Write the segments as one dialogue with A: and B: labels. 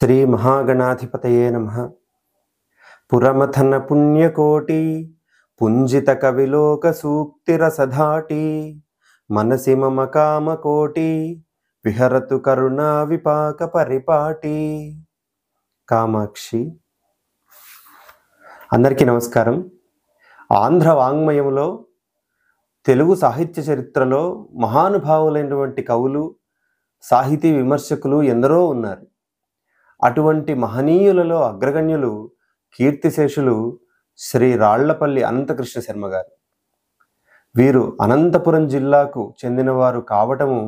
A: శ్రీ మహాగణాధిపతయే నమః. పురమథన పుణ్యకోటి పుంజిత కవిలోక సూక్తిరసధాటి మనసి మమ కామకోటి విహరతు కరుణా విపాక పరిపాటి. కామాక్షి. అందరికీ నమస్కారం. ఆంధ్ర వాంగ్మయంలో, తెలుగు సాహిత్య చరిత్రలో మహానుభావులైనటువంటి కవులు, సాహితీ విమర్శకులు ఎందరో ఉన్నారు. అటువంటి మహనీయులలో అగ్రగణ్యులు, కీర్తిశేషులు శ్రీ రాళ్లపల్లి అనంతకృష్ణ శర్మ గారు. వీరు అనంతపురం జిల్లాకు చెందినవారు కావటము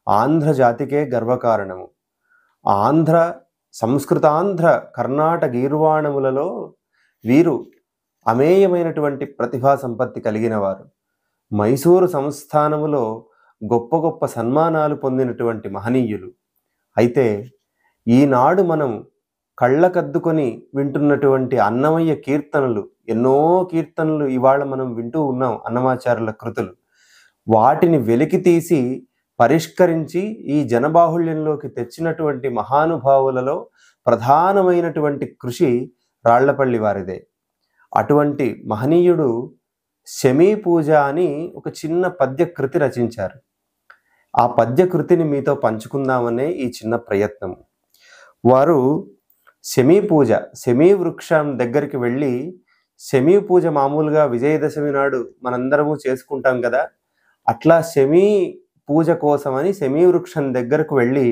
A: ఆంధ్ర జాతికే గర్వకారణము. ఆంధ్ర, సంస్కృతాంధ్ర, కర్ణాటక గీర్వాణములలో వీరు అమేయమైనటువంటి ప్రతిభా సంపత్తి కలిగిన వారు. మైసూరు సంస్థానములో గొప్ప గొప్ప సన్మానాలు పొందినటువంటి మహనీయులు. అయితే ఈనాడు మనం కళ్ళకద్దుకొని వింటున్నటువంటి అన్నమయ్య కీర్తనలు, ఎన్నో కీర్తనలు ఇవాళ మనం వింటూ ఉన్నాం, అన్నమాచార్యుల కృతులు. వాటిని వెలికి తీసి పరిష్కరించి ఈ జనబాహుళ్యంలోకి తెచ్చినటువంటి మహానుభావులలో ప్రధానమైనటువంటి కృషి రాళ్లపల్లి వారిదే. అటువంటి మహనీయుడు శమీ పూజ అని ఒక చిన్న పద్యకృతి రచించారు. ఆ పద్యకృతిని మీతో పంచుకుందామనే ఈ చిన్న ప్రయత్నం. వారు శమీ పూజ, శమీ వృక్షం దగ్గరికి వెళ్ళి, శమీ పూజ మామూలుగా విజయదశమి నాడు మనందరము చేసుకుంటాం కదా, అట్లా శమీ పూజ కోసమని శమీ వృక్షం దగ్గరకు వెళ్ళి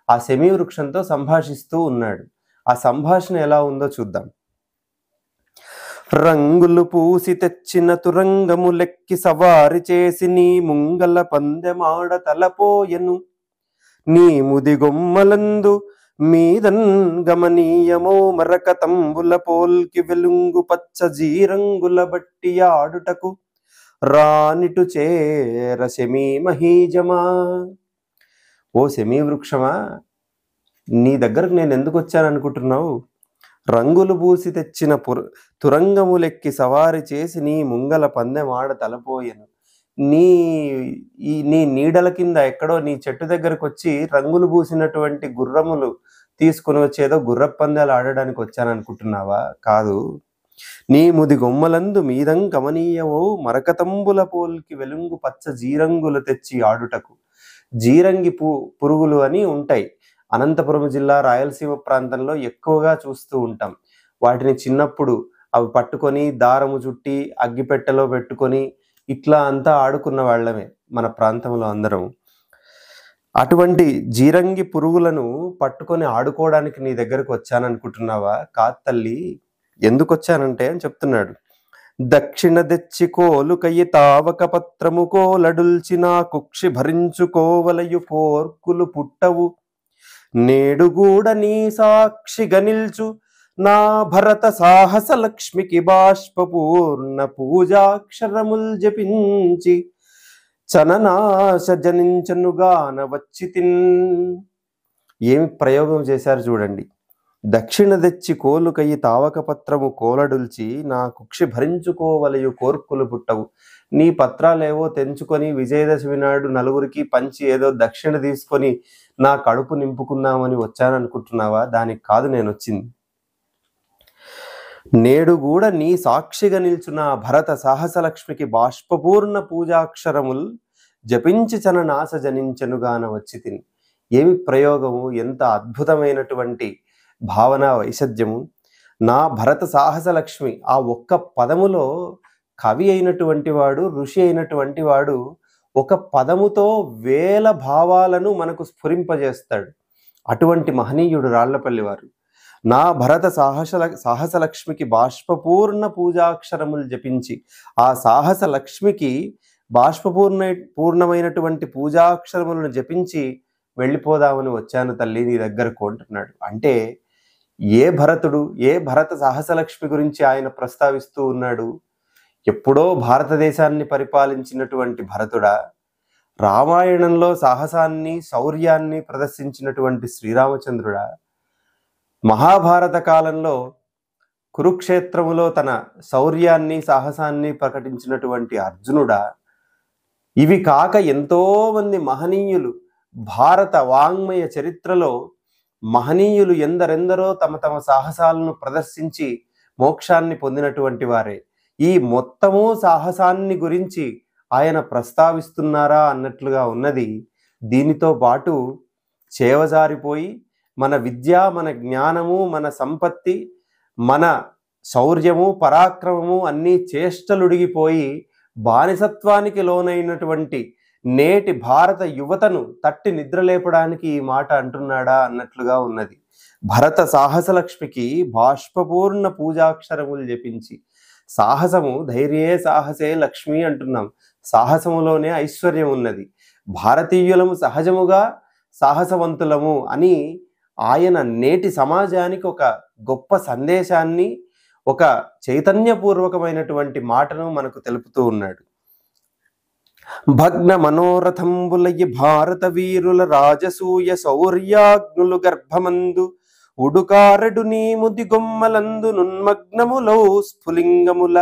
A: ఆ శమీ వృక్షంతో సంభాషిస్తూ ఉన్నాడు. ఆ సంభాషణ ఎలా ఉందో చూద్దాం. రంగులు పూసి తెచ్చిన తురంగము లెక్కి సవారి చేసి నీ ముంగల పందెమాడ తలపోయెను, నీ ముదిగొమ్మలందు మీదన్ గమనీయమో మరకతంబుల పోల్కి వెలుంగు పచ్చ జీరంగుల బట్టి ఆడుటకు రానిటు చేర శమీ మహీజమా. ఓ శమీ వృక్షమా, నీ దగ్గరకు నేను ఎందుకు వచ్చాననుకుంటున్నావు? రంగులు పూసి తెచ్చిన తురంగములెక్కి సవారి చేసి నీ ముంగల పందెమాడ తలపోయెను. నీ నీడల కింద ఎక్కడో నీ చెట్టు దగ్గరకు వచ్చి రంగులు పూసినటువంటి గుర్రములు తీసుకుని వచ్చేదో గుర్రపందాలు ఆడడానికి వచ్చాననుకుంటున్నావా? కాదు. నీ ముది గొమ్మలందు మీదం గమనీయమో మరకతంబుల పోల్కి వెలుంగు పచ్చ జీరంగులు తెచ్చి ఆడుటకు. జీరంగి పురుగులు అని ఉంటాయి. అనంతపురం జిల్లా, రాయలసీమ ప్రాంతంలో ఎక్కువగా చూస్తూ ఉంటాం. వాటిని చిన్నప్పుడు అవి పట్టుకొని దారము చుట్టి అగ్గిపెట్టెలో పెట్టుకొని ఇట్లా అంతా ఆడుకున్న వాళ్ళమే మన ప్రాంతంలో అందరం. అటువంటి జీరంగి పురుగులను పట్టుకొని ఆడుకోవడానికి నీ దగ్గరకు వచ్చాననుకుంటున్నావా? కాదు తల్లి. ఎందుకు వచ్చానంటే అని చెప్తున్నాడు. దక్షిణ దెచ్చి కోలు కయ్యి తావక పత్రము కోలడుల్చిన కుక్షి భరించుకోవలయు కోర్కులు పుట్టవు, నేడుగూడ నీ సాక్షిగా నిల్చు నా భరత సాహస లక్ష్మికి బాష్పపూర్ణ పూజాక్షరముల్ జపించి చననాశ జనించనుగాన వచ్చి తిన్. ఏమి ప్రయోగం చేశారు చూడండి. దక్షిణ తెచ్చి కోలు కయ్యి తావక పత్రము కోలడుల్చి నా కుక్షి భరించుకోవలయు కోర్కులు పుట్టవు. నీ పత్రాలేవో తెంచుకొని విజయదశమి నాడు నలుగురికి పంచి ఏదో దక్షిణ తీసుకొని నా కడుపు నింపుకుందామని వచ్చాననుకుంటున్నావా? దానికి కాదు నేను వచ్చింది. నేడు కూడా నీ సాక్షిగా నిల్చున్న భరత సాహస లక్ష్మికి బాష్పపూర్ణ పూజాక్షరముల్ జపించి చననాశ జనించనుగాన వచ్చి తిని. ఏమి ప్రయోగము! ఎంత అద్భుతమైనటువంటి భావన వైశద్యము! నా భరత సాహస లక్ష్మి, ఆ ఒక్క పదములో కవి అయినటువంటి వాడు, ఋషి అయినటువంటి వాడు ఒక పదముతో వేల భావాలను మనకు స్ఫురింపజేస్తాడు. అటువంటి మహనీయుడు రాళ్లపల్లి వారు. నా భరత సాహస లక్ష్మికి బాష్పపూర్ణ పూజాక్షరములు జపించి, ఆ సాహస లక్ష్మికి పూర్ణమైనటువంటి పూజాక్షరములను జపించి వెళ్ళిపోదామని వచ్చాను తల్లి నీ దగ్గరకు అంటున్నాడు. అంటే ఏ భరతుడు, ఏ భరత సాహస లక్ష్మి గురించి ఆయన ప్రస్తావిస్తూ ఉన్నాడు? ఎప్పుడో భారతదేశాన్ని పరిపాలించినటువంటి భరతుడా? రామాయణంలో సాహసాన్ని, శౌర్యాన్ని ప్రదర్శించినటువంటి శ్రీరామచంద్రుడా? మహాభారత కాలంలో కురుక్షేత్రములో తన శౌర్యాన్ని, సాహసాన్ని ప్రకటించినటువంటి అర్జునుడా? ఇవి కాక ఎంతో మంది మహనీయులు భారత వాంగ్మయ చరిత్రలో మహనీయులు ఎందరెందరో తమ తమ సాహసాలను ప్రదర్శించి మోక్షాన్ని పొందినటువంటి వారే. ఈ మొత్తము సాహసాన్ని గురించి ఆయన ప్రస్తావిస్తున్నారా అన్నట్లుగా ఉన్నది. దీనితో పాటు చేవజారిపోయి మన విద్య, మన జ్ఞానము, మన సంపత్తి, మన శౌర్యము, పరాక్రమము అన్నీ చేష్టలుడిగిపోయి బానిసత్వానికి లోనైనటువంటి నేటి భారత యువతను తట్టి నిద్రలేపడానికి ఈ మాట అంటున్నాడా అన్నట్లుగా ఉన్నది. భరత సాహసలక్ష్మికి బాష్పపూర్ణ పూజాక్షరములు జపించి, సాహసము ధైర్యే సాహసే లక్ష్మి అంటున్నాం. సాహసములోనే ఐశ్వర్యం ఉన్నది. భారతీయులము సహజముగా సాహసవంతులము అని ఆయన నేటి సమాజానికి ఒక గొప్ప సందేశాన్ని, ఒక చైతన్యపూర్వకమైనటువంటి మాటను మనకు తెలుపుతూ ఉన్నాడు. భగ్న మనోరథంబులయి భారత వీరుల రాజసూయ శౌర్యాగ్నులు గర్భమందు ఉడుకారెడు నీ ముదిగొమ్మలందు నున్మగ్నములో స్ఫులింగముల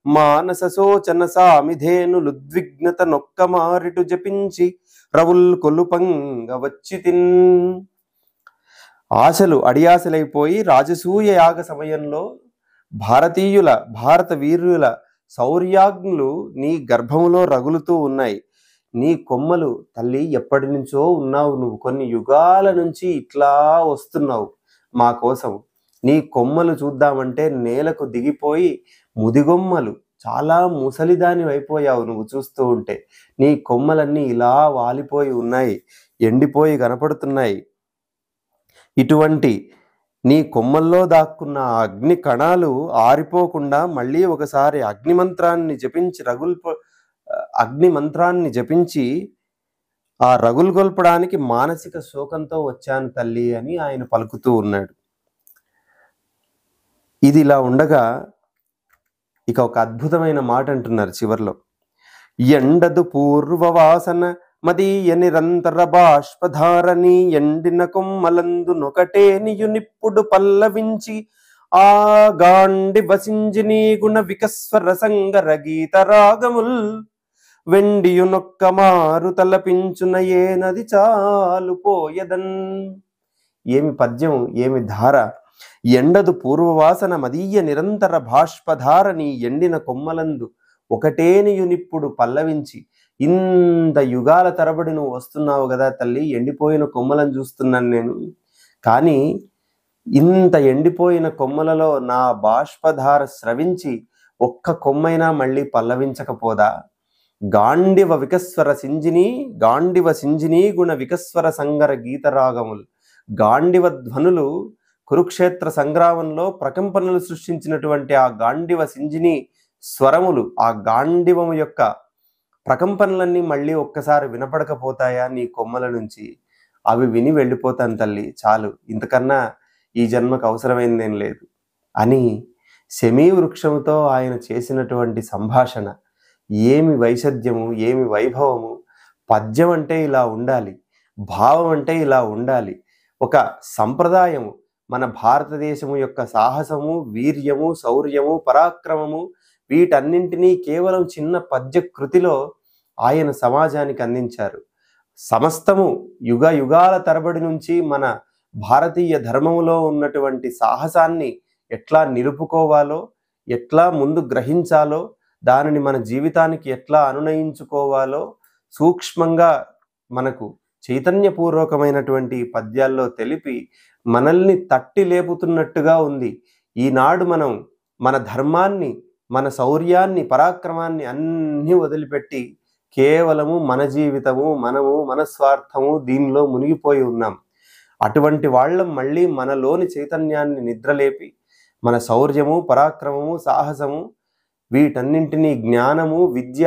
A: మానస శోచన సామిధేనులుద్విగ్నత నొక్క మారిటు జపించి రవుల్ కొలుపంగ వచ్చితిన్. ఆశలు అడియాశలైపోయి రాజసూయ యాగ సమయంలో భారత వీరుల శౌర్యాగ్నులు నీ గర్భములో రగులుతూ ఉన్నాయి. నీ కొమ్మలు తల్లి ఎప్పటి నుంచో ఉన్నావు, నువ్వు కొన్ని యుగాల నుంచి ఇట్లా వస్తున్నావు మా కోసం. నీ కొమ్మలు చూద్దామంటే నేలకు దిగిపోయి ముదిగొమ్మలు, చాలా ముసలిదాని అయిపోయావు నువ్వు చూస్తూ ఉంటే. నీ కొమ్మలన్నీ ఇలా వాలిపోయి ఉన్నాయి, ఎండిపోయి కనపడుతున్నాయి. ఇటువంటి నీ కొమ్మల్లో దాక్కున్న అగ్ని కణాలు ఆరిపోకుండా మళ్ళీ ఒకసారి అగ్ని మంత్రాన్ని జపించి ఆ రగులుగొల్పడానికి మానసిక శోకంతో వచ్చాను తల్లి అని ఆయన పలుకుతూ ఉన్నాడు. ఇది ఇలా ఉండగా ఇక ఒక అద్భుతమైన మాట అంటున్నారు చివర్లో. ఎండదు పూర్వవాసన మదీయ నిరంతర బాష్పధారని ఎండిన కొమ్మలందు నొకటే నియునిప్పుడు పల్లవించి ఆ గాండి వసింజిని గుణ వికస్వర సంగర గీత రాగముల్ వెండియునొక్క మారు తలపించున ఏ నది చాలు పోయదన్. ఏమి పద్యం, ఏమి ధార! ఎండదు పూర్వవాసన మదీయ నిరంతర బాష్పధారని ఎండిన కొమ్మలందు ఒకటేనియునిప్పుడు పల్లవించి. ఇంత యుగాల తరబడి నువ్వు వస్తున్నావు కదా తల్లి, ఎండిపోయిన కొమ్మలను చూస్తున్నాను నేను. కానీ ఇంత ఎండిపోయిన కొమ్మలలో నా బాష్పధార స్రవించి ఒక్క కొమ్మైనా మళ్ళీ పల్లవించకపోదా? గాండివ సింజిని గుణ వికస్వర సంగర గీతరాగములు. గాండివ ధ్వనులు కురుక్షేత్ర సంగ్రామంలో ప్రకంపనలు సృష్టించినటువంటి ఆ గాండివ సింజిని స్వరములు, ఆ గాండివము యొక్క ప్రకంపనలన్నీ మళ్ళీ ఒక్కసారి వినపడకపోతాయా నీ కొమ్మల నుంచి? అవి విని వెళ్ళిపోతాను తల్లి, చాలు, ఇంతకన్నా ఈ జన్మకు అవసరమైందేం లేదు అని శమీ వృక్షముతో ఆయన చేసినటువంటి సంభాషణ. ఏమి వైశద్యము, ఏమి వైభవము! పద్యం అంటే ఇలా ఉండాలి, భావం అంటే ఇలా ఉండాలి. ఒక సంప్రదాయము, మన భారతదేశము యొక్క సాహసము, వీర్యము, శౌర్యము, పరాక్రమము వీటన్నింటినీ కేవలం చిన్న పద్య కృతిలో ఆయన సమాజానికి అందించారు. సమస్తము యుగ యుగాల తరబడి నుంచి మన భారతీయ ధర్మములో ఉన్నటువంటి సాహసాన్ని ఎట్లా నిలుపుకోవాలో, ఎట్లా ముందు గ్రహించాలో, దానిని మన జీవితానికి ఎట్లా అనునయించుకోవాలో సూక్ష్మంగా మనకు చైతన్యపూర్వకమైనటువంటి పద్యాల్లో తెలిపి మనల్ని తట్టి లేపుతున్నట్టుగా ఉంది. ఈనాడు మనం మన ధర్మాన్ని, మన శౌర్యాన్ని, పరాక్రమాన్ని అన్నీ వదిలిపెట్టి కేవలము మన జీవితము, మనము, మన స్వార్థము దీనిలో మునిగిపోయి ఉన్నాం. అటువంటి వాళ్ళం మళ్ళీ మనలోని చైతన్యాన్ని నిద్రలేపి మన శౌర్యము, పరాక్రమము, సాహసము వీటన్నింటినీ, జ్ఞానము, విద్య,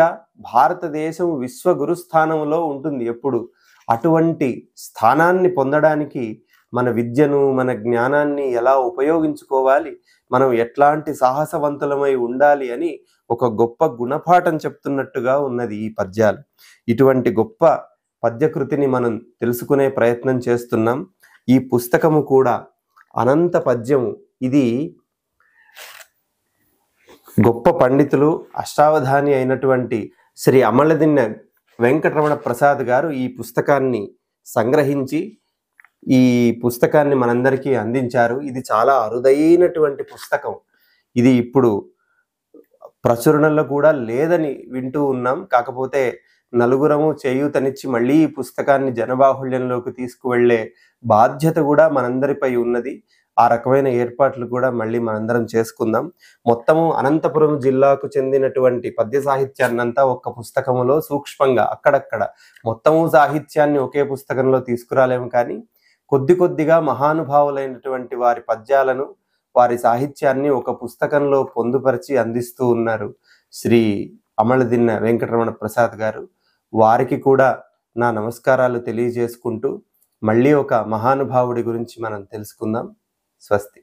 A: భారతదేశం విశ్వగురుస్థానంలో ఉంటుంది ఎప్పుడు. అటువంటి స్థానాన్ని పొందడానికి మన విద్యను, మన జ్ఞానాన్ని ఎలా ఉపయోగించుకోవాలి, మనం ఎట్లాంటి సాహసవంతులమై ఉండాలి అని ఒక గొప్ప గుణపాఠం చెప్తున్నట్టుగా ఉన్నది ఈ పద్యాలు. ఇటువంటి గొప్ప పద్యకృతిని మనం తెలుసుకునే ప్రయత్నం చేస్తున్నాం. ఈ పుస్తకము కూడా అనంత పద్యము. ఇది గొప్ప పండితులు, అష్టావధాని అయినటువంటి శ్రీ అమలదిన్నె వెంకటరమణ ప్రసాద్ గారు ఈ పుస్తకాన్ని సంగ్రహించి ఈ పుస్తకాన్ని మనందరికీ అందించారు. ఇది చాలా అరుదైనటువంటి పుస్తకం. ఇది ఇప్పుడు ప్రచురణలో కూడా లేదని వింటూ ఉన్నాం. కాకపోతే నలుగురము చేయూతనిచ్చి మళ్ళీ ఈ పుస్తకాన్ని జనబాహుళ్యంలోకి తీసుకువెళ్ళే బాధ్యత కూడా మనందరిపై ఉన్నది. ఆ రకమైన ఏర్పాట్లు కూడా మళ్ళీ మనందరం చేసుకుందాం. మొత్తము అనంతపురం జిల్లాకు చెందినటువంటి పద్య సాహిత్యాన్నంతా ఒక్క పుస్తకములో సూక్ష్మంగా అక్కడక్కడ మొత్తము సాహిత్యాన్ని ఒకే పుస్తకంలో తీసుకురాలేము, కానీ కొద్ది కొద్దిగా మహానుభావులైనటువంటి వారి పద్యాలను, వారి సాహిత్యాన్ని ఒక పుస్తకంలో పొందుపరిచి అందిస్తూ ఉన్నారు శ్రీ అమలదిన్న వెంకటరమణ ప్రసాద్ గారు. వారికి కూడా నా నమస్కారాలు తెలియజేసుకుంటూ మళ్ళీ ఒక మహానుభావుడి గురించి మనం తెలుసుకుందాం. స్వస్తి.